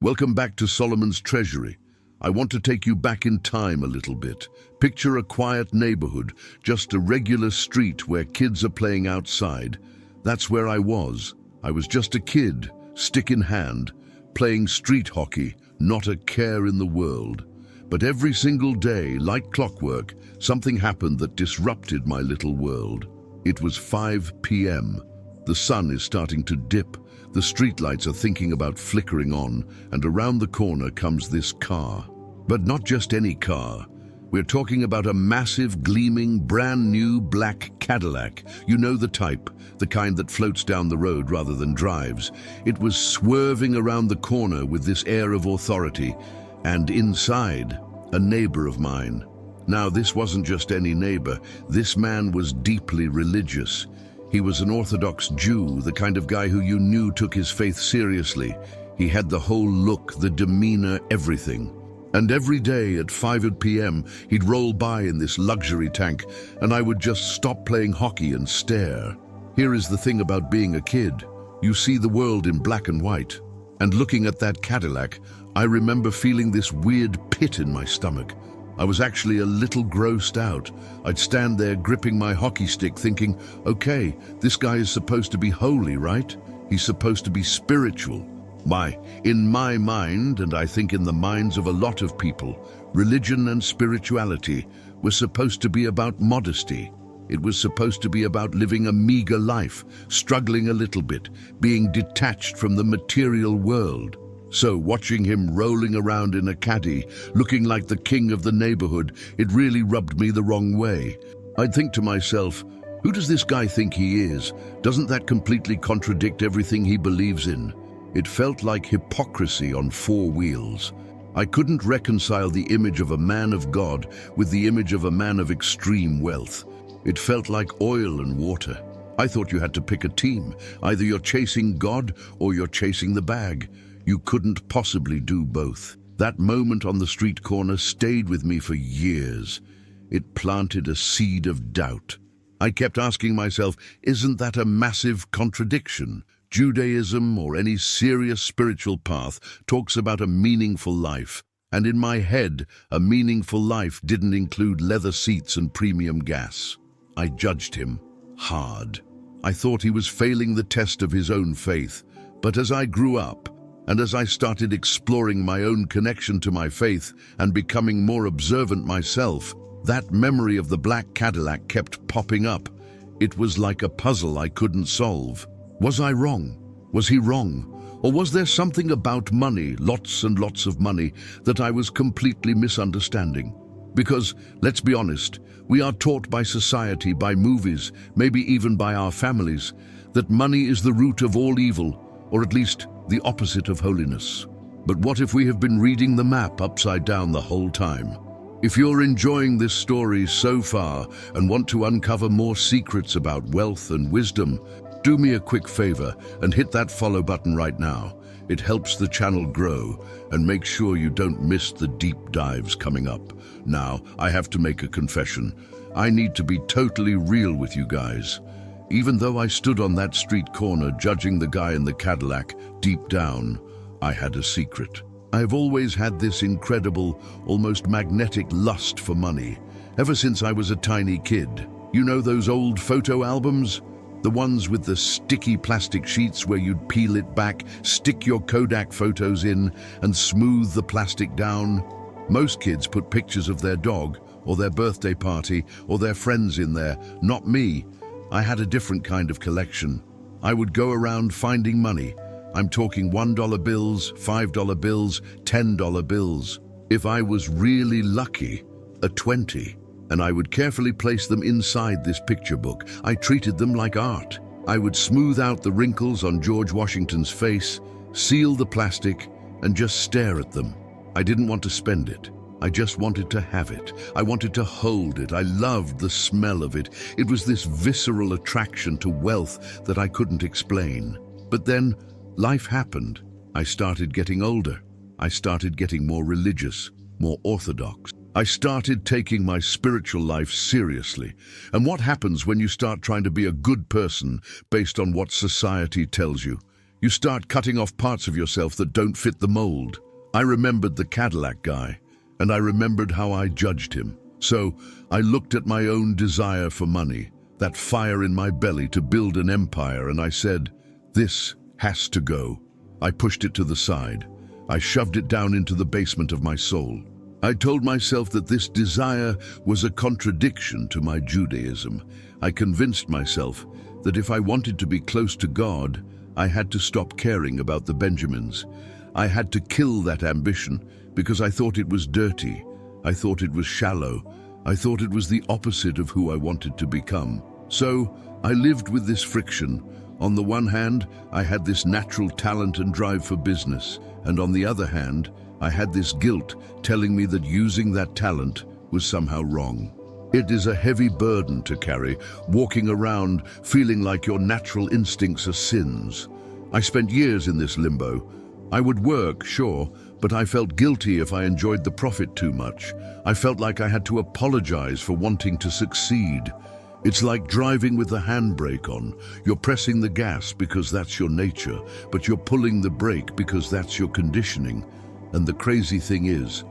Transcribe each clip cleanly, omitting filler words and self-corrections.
Welcome back to Solomon's Treasury. I want to take you back in time a little bit. Picture a quiet neighborhood, just a regular street where kids are playing outside. That's where I was. I was just a kid, stick in hand, playing street hockey, not a care in the world. But every single day, like clockwork, something happened that disrupted my little world. It was 5 p.m. The sun is starting to dip. The streetlights are thinking about flickering on, and around the corner comes this car. But not just any car. We're talking about a massive, gleaming, brand new black Cadillac. You know the type, the kind that floats down the road rather than drives. It was swerving around the corner with this air of authority, and inside, a neighbor of mine. Now, this wasn't just any neighbor. This man was deeply religious. He was an Orthodox Jew, the kind of guy who you knew took his faith seriously. He had the whole look, the demeanor, everything. And every day at 5 p.m., he'd roll by in this luxury tank, and I would just stop playing hockey and stare. Here is the thing about being a kid. You see the world in black and white. And looking at that Cadillac, I remember feeling this weird pit in my stomach. I was actually a little grossed out. I'd stand there gripping my hockey stick thinking, okay, this guy is supposed to be holy, right? He's supposed to be spiritual. Why, in my mind, and I think in the minds of a lot of people, religion and spirituality were supposed to be about modesty. It was supposed to be about living a meager life, struggling a little bit, being detached from the material world. So watching him rolling around in a caddy, looking like the king of the neighborhood, it really rubbed me the wrong way. I'd think to myself, who does this guy think he is? Doesn't that completely contradict everything he believes in? It felt like hypocrisy on 4 wheels. I couldn't reconcile the image of a man of God with the image of a man of extreme wealth. It felt like oil and water. I thought you had to pick a team. Either you're chasing God or you're chasing the bag. You couldn't possibly do both. That moment on the street corner stayed with me for years. It planted a seed of doubt. I kept asking myself, isn't that a massive contradiction? Judaism, or any serious spiritual path, talks about a meaningful life. And in my head, a meaningful life didn't include leather seats and premium gas. I judged him hard. I thought he was failing the test of his own faith. But as I grew up, and as I started exploring my own connection to my faith and becoming more observant myself, that memory of the black Cadillac kept popping up. It was like a puzzle I couldn't solve. Was I wrong? Was he wrong? Or was there something about money, lots and lots of money, that I was completely misunderstanding? Because, let's be honest, we are taught by society, by movies, maybe even by our families, that money is the root of all evil, or at least the opposite of holiness. But what if we have been reading the map upside down the whole time? If you're enjoying this story so far and want to uncover more secrets about wealth and wisdom, do me a quick favor and hit that follow button right now. It helps the channel grow, and make sure you don't miss the deep dives coming up. Now, I have to make a confession. I need to be totally real with you guys. Even though I stood on that street corner judging the guy in the Cadillac, deep down, I had a secret. I've always had this incredible, almost magnetic lust for money, ever since I was a tiny kid. You know those old photo albums? The ones with the sticky plastic sheets where you'd peel it back, stick your Kodak photos in, and smooth the plastic down. Most kids put pictures of their dog, or their birthday party, or their friends in there. Not me. I had a different kind of collection. I would go around finding money. I'm talking $1 bills, $5 bills, $10 bills. If I was really lucky, a 20. And I would carefully place them inside this picture book. I treated them like art. I would smooth out the wrinkles on George Washington's face, seal the plastic, and just stare at them. I didn't want to spend it. I just wanted to have it. I wanted to hold it. I loved the smell of it. It was this visceral attraction to wealth that I couldn't explain. But then, life happened. I started getting older. I started getting more religious, more orthodox. I started taking my spiritual life seriously. And what happens when you start trying to be a good person based on what society tells you? You start cutting off parts of yourself that don't fit the mold. I remembered the Cadillac guy, and I remembered how I judged him. So I looked at my own desire for money, that fire in my belly to build an empire, and I said, this has to go. I pushed it to the side. I shoved it down into the basement of my soul. I told myself that this desire was a contradiction to my Judaism. I convinced myself that if I wanted to be close to God, I had to stop caring about the Benjamins. I had to kill that ambition because I thought it was dirty. I thought it was shallow. I thought it was the opposite of who I wanted to become. So I lived with this friction. On the one hand, I had this natural talent and drive for business, and on the other hand, I had this guilt telling me that using that talent was somehow wrong. It is a heavy burden to carry, walking around feeling like your natural instincts are sins. I spent years in this limbo. I would work, sure, but I felt guilty if I enjoyed the profit too much. I felt like I had to apologize for wanting to succeed. It's like driving with the handbrake on. You're pressing the gas because that's your nature, but you're pulling the brake because that's your conditioning. And the crazy thing is,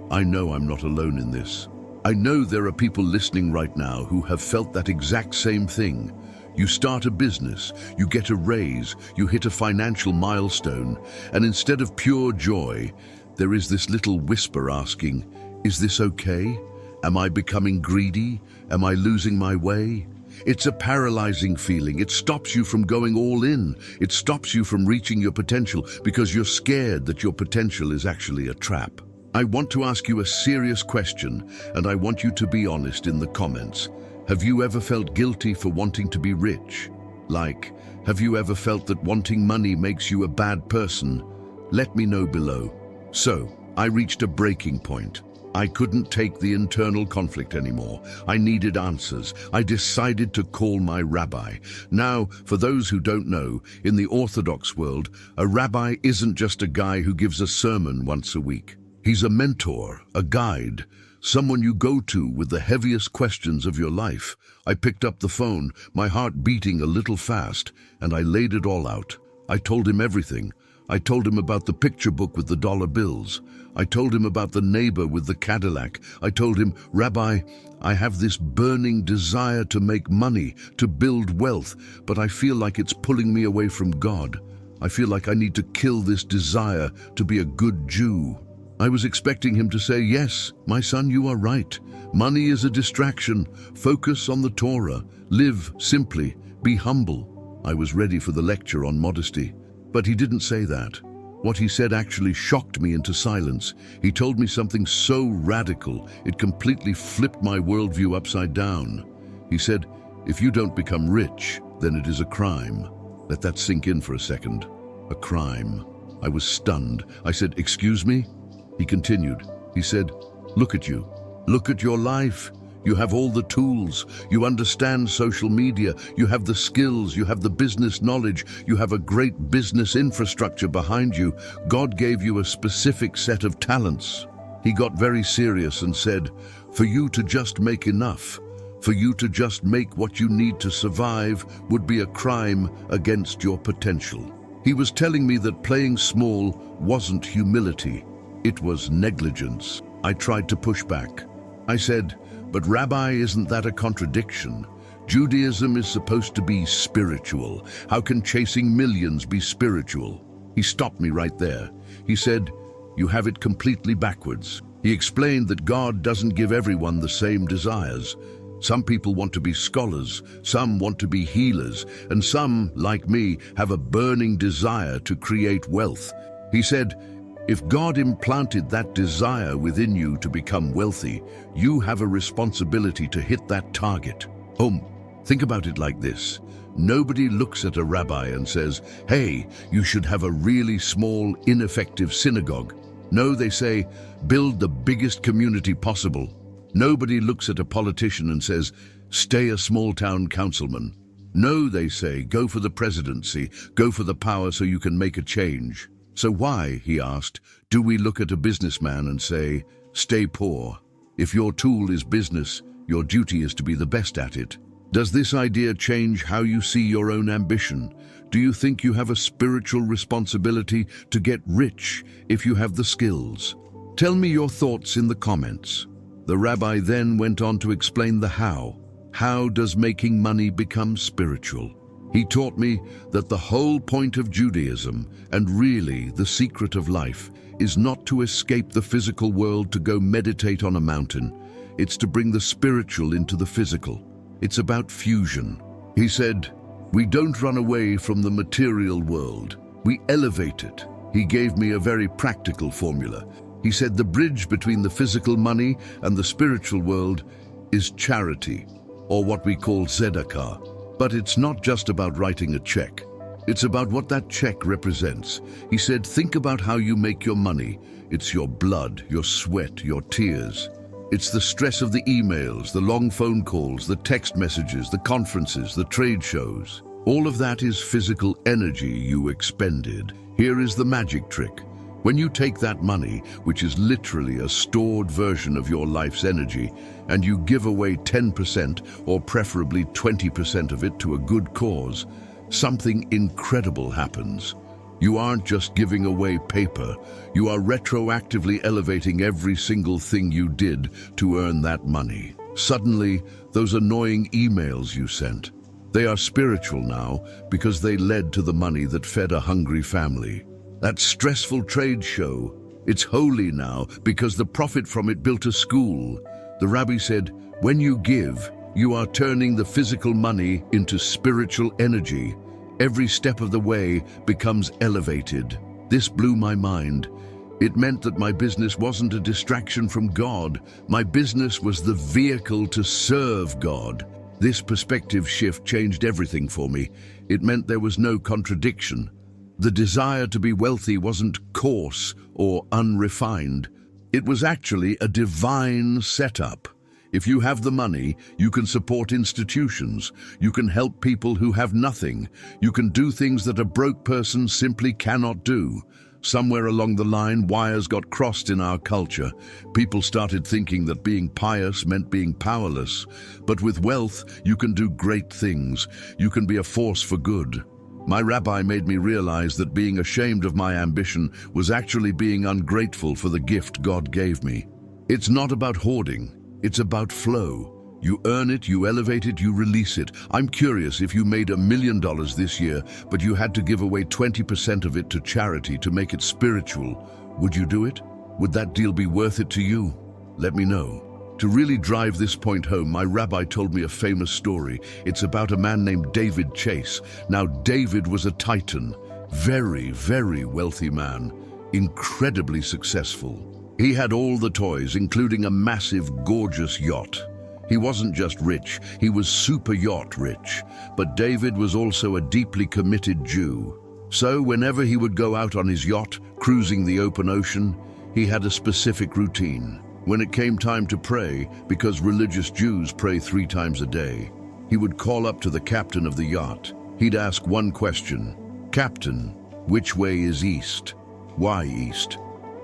I know I'm not alone in this. I know there are people listening right now who have felt that exact same thing. You start a business, you get a raise, you hit a financial milestone, and instead of pure joy, there is this little whisper asking, is this okay? Am I becoming greedy? Am I losing my way? It's a paralyzing feeling. It stops you from going all in. It stops you from reaching your potential because you're scared that your potential is actually a trap. I want to ask you a serious question, and I want you to be honest in the comments. Have you ever felt guilty for wanting to be rich? Like, have you ever felt that wanting money makes you a bad person? Let me know below. So, I reached a breaking point. I couldn't take the internal conflict anymore. I needed answers. I decided to call my rabbi. Now, for those who don't know, in the Orthodox world, a rabbi isn't just a guy who gives a sermon once a week. He's a mentor, a guide, someone you go to with the heaviest questions of your life. I picked up the phone, my heart beating a little fast, and I laid it all out. I told him everything. I told him about the picture book with the dollar bills. I told him about the neighbor with the Cadillac. I told him, Rabbi, I have this burning desire to make money, to build wealth, but I feel like it's pulling me away from God. I feel like I need to kill this desire to be a good Jew. I was expecting him to say, yes, my son, you are right. Money is a distraction. Focus on the Torah. Live simply. Be humble. I was ready for the lecture on modesty. But he didn't say that. What he said actually shocked me into silence. He told me something so radical, it completely flipped my worldview upside down. He said, if you don't become rich, then it is a crime. Let that sink in for a second. A crime. I was stunned. I said, excuse me? He continued. He said, look at you. Look at your life. You have all the tools. You understand social media. You have the skills. You have the business knowledge. You have a great business infrastructure behind you. God gave you a specific set of talents. He got very serious and said, for you to just make enough, for you to just make what you need to survive would be a crime against your potential. He was telling me that playing small wasn't humility. It was negligence. I tried to push back. I said, but Rabbi, isn't that a contradiction? Judaism is supposed to be spiritual. How can chasing millions be spiritual? He stopped me right there. He said, you have it completely backwards. He explained that God doesn't give everyone the same desires. Some people want to be scholars, some want to be healers, and some, like me, have a burning desire to create wealth. He said, if God implanted that desire within you to become wealthy, you have a responsibility to hit that target. Think about it like this. Nobody looks at a rabbi and says, hey, you should have a really small, ineffective synagogue. No, they say, build the biggest community possible. Nobody looks at a politician and says, stay a small-town councilman. No, they say, go for the presidency, go for the power so you can make a change. So why, he asked, do we look at a businessman and say, stay poor? If your tool is business, your duty is to be the best at it. Does this idea change how you see your own ambition? Do you think you have a spiritual responsibility to get rich if you have the skills? Tell me your thoughts in the comments. The rabbi then went on to explain the how. How does making money become spiritual? He taught me that the whole point of Judaism, and really the secret of life, is not to escape the physical world to go meditate on a mountain. It's to bring the spiritual into the physical. It's about fusion. He said, we don't run away from the material world. We elevate it. He gave me a very practical formula. He said the bridge between the physical money and the spiritual world is charity, or what we call tzedakah. But it's not just about writing a check. It's about what that check represents. He said, think about how you make your money. It's your blood, your sweat, your tears. It's the stress of the emails, the long phone calls, the text messages, the conferences, the trade shows. All of that is physical energy you expended. Here is the magic trick. When you take that money, which is literally a stored version of your life's energy, and you give away 10% or preferably 20% of it to a good cause, something incredible happens. You aren't just giving away paper, you are retroactively elevating every single thing you did to earn that money. Suddenly, those annoying emails you sent, they are spiritual now because they led to the money that fed a hungry family. That stressful trade show, it's holy now because the profit from it built a school. The Rabbi said, when you give, you are turning the physical money into spiritual energy. Every step of the way becomes elevated. This blew my mind. It meant that my business wasn't a distraction from God. My business was the vehicle to serve God. This perspective shift changed everything for me. It meant there was no contradiction. The desire to be wealthy wasn't coarse or unrefined. It was actually a divine setup. If you have the money, you can support institutions. You can help people who have nothing. You can do things that a broke person simply cannot do. Somewhere along the line, wires got crossed in our culture. People started thinking that being pious meant being powerless. But with wealth, you can do great things. You can be a force for good. My rabbi made me realize that being ashamed of my ambition was actually being ungrateful for the gift God gave me. It's not about hoarding. It's about flow. You earn it, you elevate it, you release it. I'm curious, if you made $1 million this year, but you had to give away 20% of it to charity to make it spiritual, would you do it? Would that deal be worth it to you? Let me know. To really drive this point home, my rabbi told me a famous story. It's about a man named David Chase. Now, David was a titan, very, very wealthy man, incredibly successful. He had all the toys, including a massive, gorgeous yacht. He wasn't just rich, he was super yacht rich. But David was also a deeply committed Jew. So whenever he would go out on his yacht, cruising the open ocean, he had a specific routine. When it came time to pray, because religious Jews pray 3 times a day, he would call up to the captain of the yacht. He'd ask one question, "Captain, which way is east?" Why east?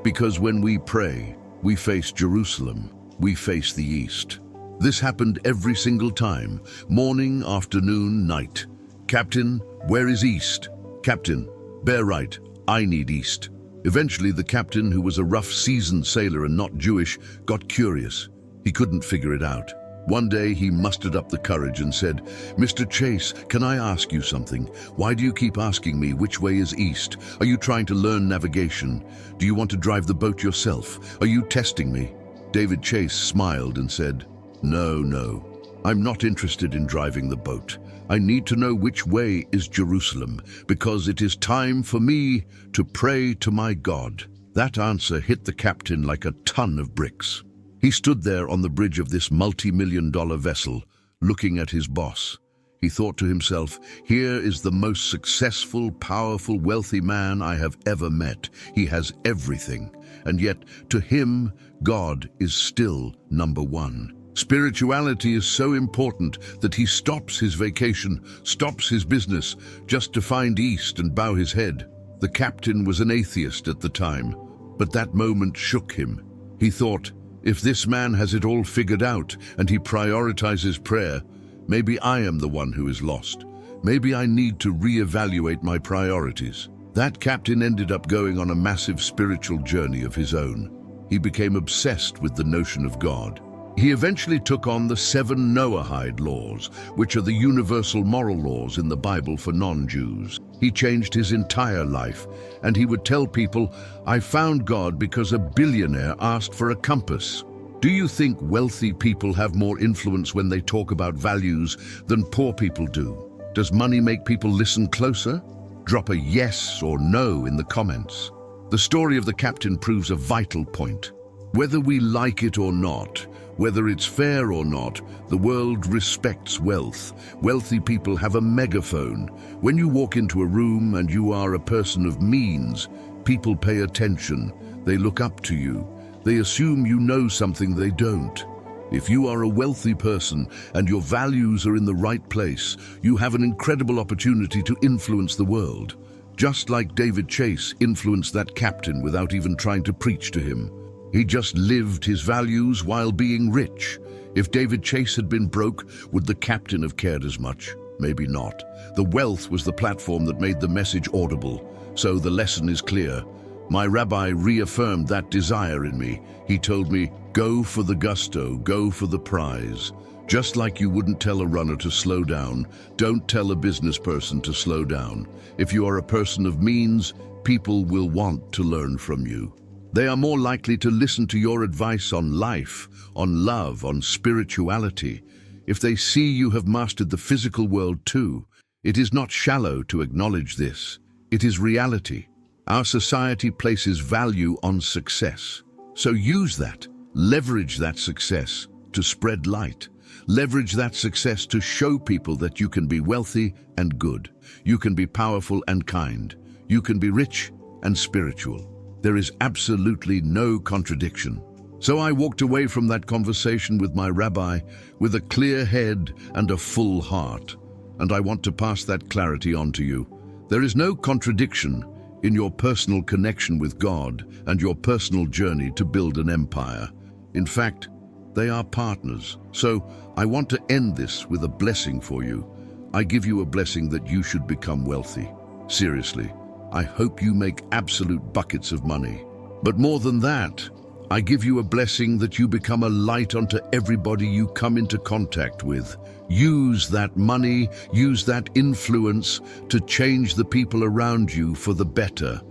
Because when we pray, we face Jerusalem, we face the east. This happened every single time, morning, afternoon, night. "Captain, where is east?" "Captain, bear right, I need east." Eventually, the captain, who was a rough, seasoned sailor and not Jewish, got curious. He couldn't figure it out. One day, he mustered up the courage and said, "Mr. Chase, can I ask you something? Why do you keep asking me which way is east? Are you trying to learn navigation? Do you want to drive the boat yourself? Are you testing me?" David Chase smiled and said, No, I'm not interested in driving the boat. I need to know which way is Jerusalem, because it is time for me to pray to my God." That answer hit the captain like a ton of bricks. He stood there on the bridge of this multi-million-dollar vessel, looking at his boss. He thought to himself, here is the most successful, powerful, wealthy man I have ever met. He has everything. And yet, to him, God is still number one. Spirituality is so important that he stops his vacation, stops his business, just to find east and bow his head. The captain was an atheist at the time, but that moment shook him. He thought, if this man has it all figured out and he prioritizes prayer, maybe I am the one who is lost. Maybe I need to reevaluate my priorities. That captain ended up going on a massive spiritual journey of his own. He became obsessed with the notion of God. He eventually took on the 7 Noahide laws, which are the universal moral laws in the Bible for non-Jews. He changed his entire life, and he would tell people, "I found God because a billionaire asked for a compass." Do you think wealthy people have more influence when they talk about values than poor people do? Does money make people listen closer? Drop a yes or no in the comments. The story of the captain proves a vital point. Whether we like it or not, whether it's fair or not, the world respects wealth. Wealthy people have a megaphone. When you walk into a room and you are a person of means, people pay attention. They look up to you. They assume you know something they don't. If you are a wealthy person and your values are in the right place, you have an incredible opportunity to influence the world. Just like David Chase influenced that captain without even trying to preach to him. He just lived his values while being rich. If David Chase had been broke, would the captain have cared as much? Maybe not. The wealth was the platform that made the message audible. So the lesson is clear. My rabbi reaffirmed that desire in me. He told me, go for the gusto, go for the prize. Just like you wouldn't tell a runner to slow down, don't tell a business person to slow down. If you are a person of means, people will want to learn from you. They are more likely to listen to your advice on life, on love, on spirituality. If they see you have mastered the physical world too, it is not shallow to acknowledge this. It is reality. Our society places value on success. So use that, leverage that success to spread light. Leverage that success to show people that you can be wealthy and good. You can be powerful and kind. You can be rich and spiritual. There is absolutely no contradiction. So I walked away from that conversation with my rabbi with a clear head and a full heart. And I want to pass that clarity on to you. There is no contradiction in your personal connection with God and your personal journey to build an empire. In fact, they are partners. So I want to end this with a blessing for you. I give you a blessing that you should become wealthy. Seriously, I hope you make absolute buckets of money. But more than that, I give you a blessing that you become a light unto everybody you come into contact with. Use that money, use that influence to change the people around you for the better.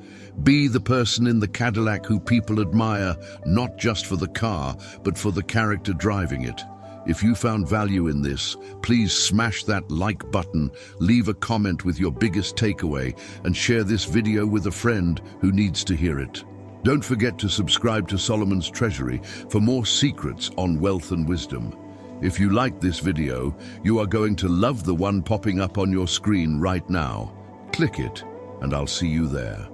Be the person in the Cadillac who people admire, not just for the car, but for the character driving it. If you found value in this, please smash that like button, leave a comment with your biggest takeaway, and share this video with a friend who needs to hear it. Don't forget to subscribe to Solomon's Treasury for more secrets on wealth and wisdom. If you liked this video, you are going to love the one popping up on your screen right now. Click it, and I'll see you there.